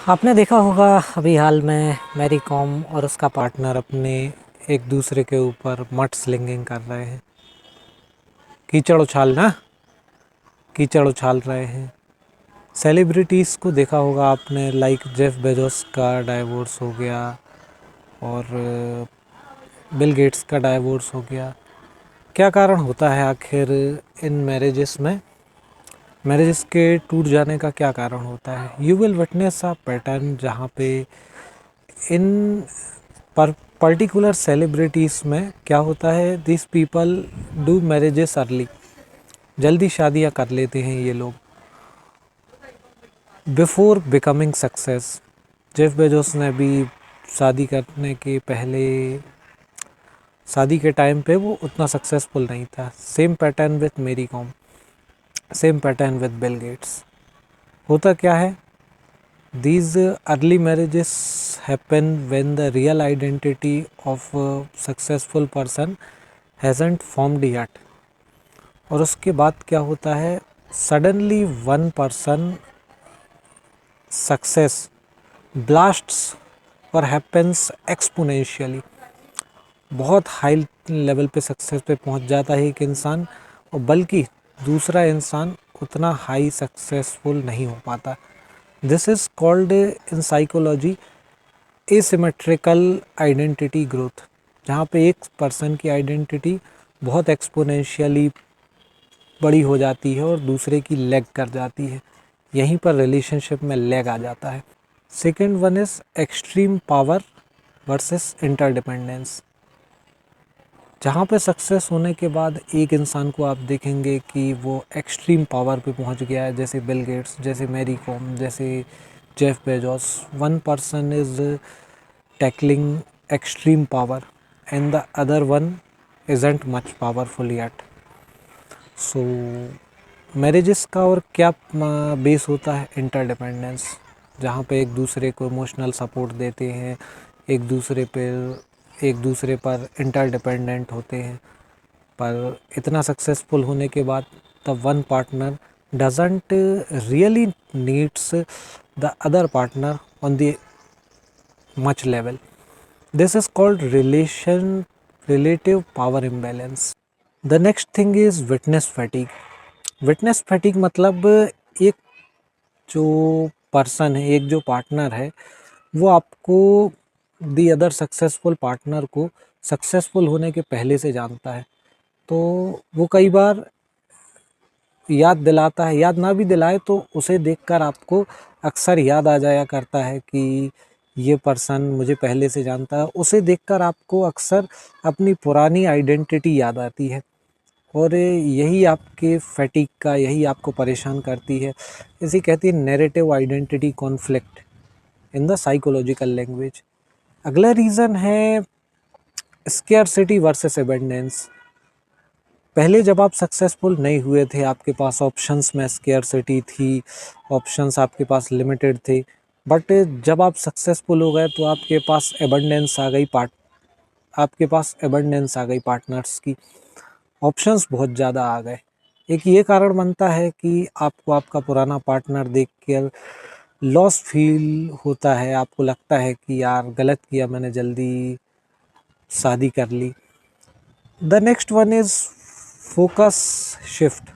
आपने देखा होगा अभी हाल में मैरी कॉम और उसका पार्टनर अपने एक दूसरे के ऊपर मड स्लिंगिंग कर रहे हैं। कीचड़ उछाल रहे हैं। सेलिब्रिटीज़ को देखा होगा आपने, लाइक जेफ बेजोस का डाइवोर्स हो गया और बिल गेट्स का डाइवोर्स हो गया। क्या कारण होता है आखिर इन मैरिजेस के टूट जाने का क्या कारण होता है? You will witness a pattern जहाँ पे इन पर्टिकुलर सेलिब्रिटीज़ में क्या होता है, this people do marriages early, जल्दी शादियाँ कर लेते हैं ये लोग before becoming success. Jeff Bezos ने भी शादी करने के पहले, शादी के टाइम पे वो उतना सक्सेसफुल नहीं था। सेम पैटर्न विथ मेरी com, same pattern with Bill Gates. होता क्या है, these early marriages happen when the real identity of a successful person hasn't formed yet। और उसके बाद क्या होता है, suddenly one person success blasts और हैपेंस एक्सपोनेंशियली। बहुत हाई लेवल पे सक्सेस पे पहुंच जाता है एक इंसान, और बल्कि दूसरा इंसान उतना हाई सक्सेसफुल नहीं हो पाता। This is called in psychology asymmetrical identity growth, जहाँ पे एक पर्सन की आइडेंटिटी बहुत एक्सपोनेंशियली बड़ी हो जाती है और दूसरे की लैग कर जाती है। यहीं पर रिलेशनशिप में लैग आ जाता है। Second one is extreme power versus interdependence. जहाँ पे सक्सेस होने के बाद एक इंसान को आप देखेंगे कि वो एक्सट्रीम पावर पे पहुँच गया है, जैसे बिल गेट्स, जैसे मैरी कॉम, जैसे Jeff Bezos. One person is tackling extreme power and the other one isn't much powerful yet। so marriages का और क्या बेस होता है, इंटरडिपेंडेंस, जहाँ पे एक दूसरे को इमोशनल सपोर्ट देते हैं, एक दूसरे पर इंटरडिपेंडेंट होते हैं। पर इतना सक्सेसफुल होने के बाद the one partner doesn't really needs the other partner on the much level। This is called relative power imbalance। The next thing is witness fatigue। Witness fatigue मतलब एक जो पर्सन है, एक जो पार्टनर है, वो आपको दी अदर सक्सेसफुल पार्टनर को सक्सेसफुल होने के पहले से जानता है। तो वो कई बार याद दिलाता है, याद ना भी दिलाए तो उसे देखकर आपको अक्सर याद आ जाया करता है कि ये पर्सन मुझे पहले से जानता है। उसे देखकर आपको अक्सर अपनी पुरानी आइडेंटिटी याद आती है, और यही आपके फैटिग का, यही आपको परेशान करती है। इसे कहती है narrative identity conflict in the psychological language. अगला रीज़न है स्केर्सिटी वर्सेस एबंडेंस। पहले जब आप सक्सेसफुल नहीं हुए थे, आपके पास ऑप्शंस में स्केर्सिटी थी, ऑप्शंस आपके पास लिमिटेड थे। बट जब आप सक्सेसफुल हो गए तो आपके पास एबंडेंस आ गई, पार्टनर्स की। ऑप्शंस बहुत ज़्यादा आ गए। एक ये कारण बनता है कि आपको आपका पुराना पार्टनर देख कर लॉस फील होता है, आपको लगता है कि यार गलत किया मैंने, जल्दी शादी कर ली। The next one is focus shift.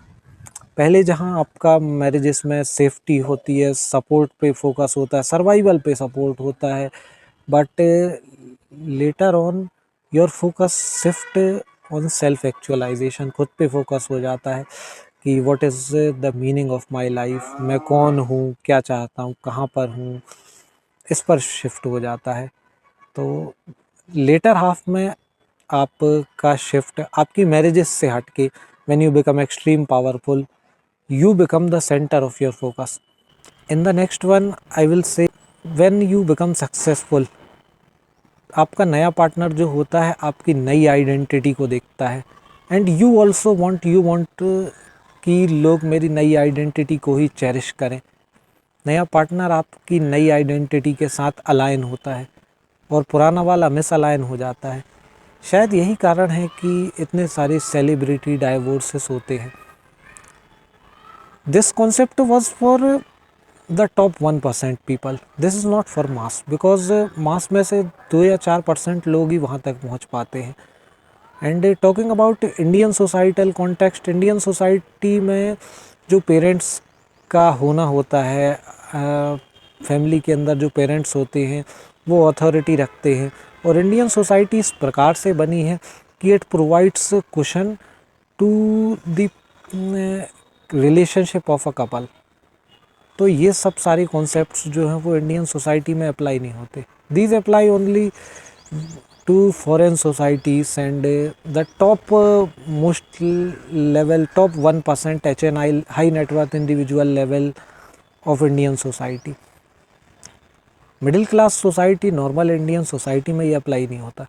पहले जहां आपका मैरिजेस में सेफ्टी होती है, सपोर्ट पे फोकस होता है, सर्वाइवल पे सपोर्ट होता है, but later on your focus shift on self actualization. खुद पे फोकस हो जाता है कि what is the meaning of my life, मैं कौन हूँ, क्या चाहता हूँ, कहाँ पर हूँ, इस पर शिफ्ट हो जाता है। तो लेटर हाफ में आपका शिफ्ट आपकी मैरिजेस से हटके, when you become extreme powerful, you become the center of your focus। In the next one I will say, when you become successful, आपका नया पार्टनर जो होता है आपकी नई आइडेंटिटी को देखता है, एंड यू वांट कि लोग मेरी नई आइडेंटिटी को ही चेरिश करें। नया पार्टनर आपकी नई आइडेंटिटी के साथ अलाइन होता है और पुराना वाला मिस अलाइन हो जाता है। शायद यही कारण है कि इतने सारे सेलिब्रिटी डाइवोर्सेस होते हैं। This concept was for the top 1% people, this is not for mass, because mass में से 2 या 4% लोग ही वहाँ तक पहुँच पाते हैं। And talking about Indian societal context, Indian society में जो पेरेंट्स का होना होता है, फैमिली के अंदर जो पेरेंट्स होते हैं वो अथॉरिटी रखते हैं, और इंडियन सोसाइटी इस प्रकार से बनी है कि it provides cushion to the relationship of a couple. तो ये सब सारे कॉन्सेप्ट्स जो हैं वो इंडियन सोसाइटी में अप्लाई नहीं होते। These apply only to foreign societies, and the top most level, top 1% HNI, high net worth individual level of Indian society। Middle class society, normal Indian society में ये apply नहीं होता,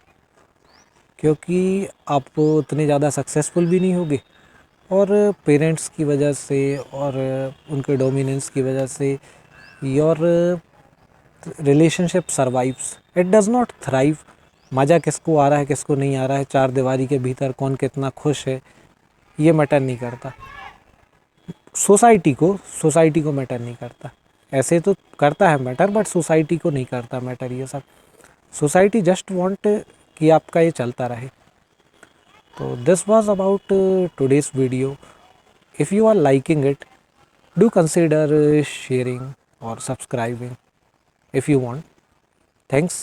क्योंकि आप उतने ज़्यादा सक्सेसफुल भी नहीं होगे, और पेरेंट्स की वजह से और उनके डोमिनेंस की वजह से your relationship survives, it does not thrive. मज़ा किसको आ रहा है किसको नहीं आ रहा है, चार दीवारी के भीतर कौन कितना खुश है, ये मैटर नहीं करता। सोसाइटी को मैटर नहीं करता। ऐसे तो करता है मैटर, बट सोसाइटी को नहीं करता मैटर ये सब। सोसाइटी जस्ट वांट कि आपका ये चलता रहे। तो this was about today's video. If you are liking it, do consider sharing और subscribing if you want। Thanks।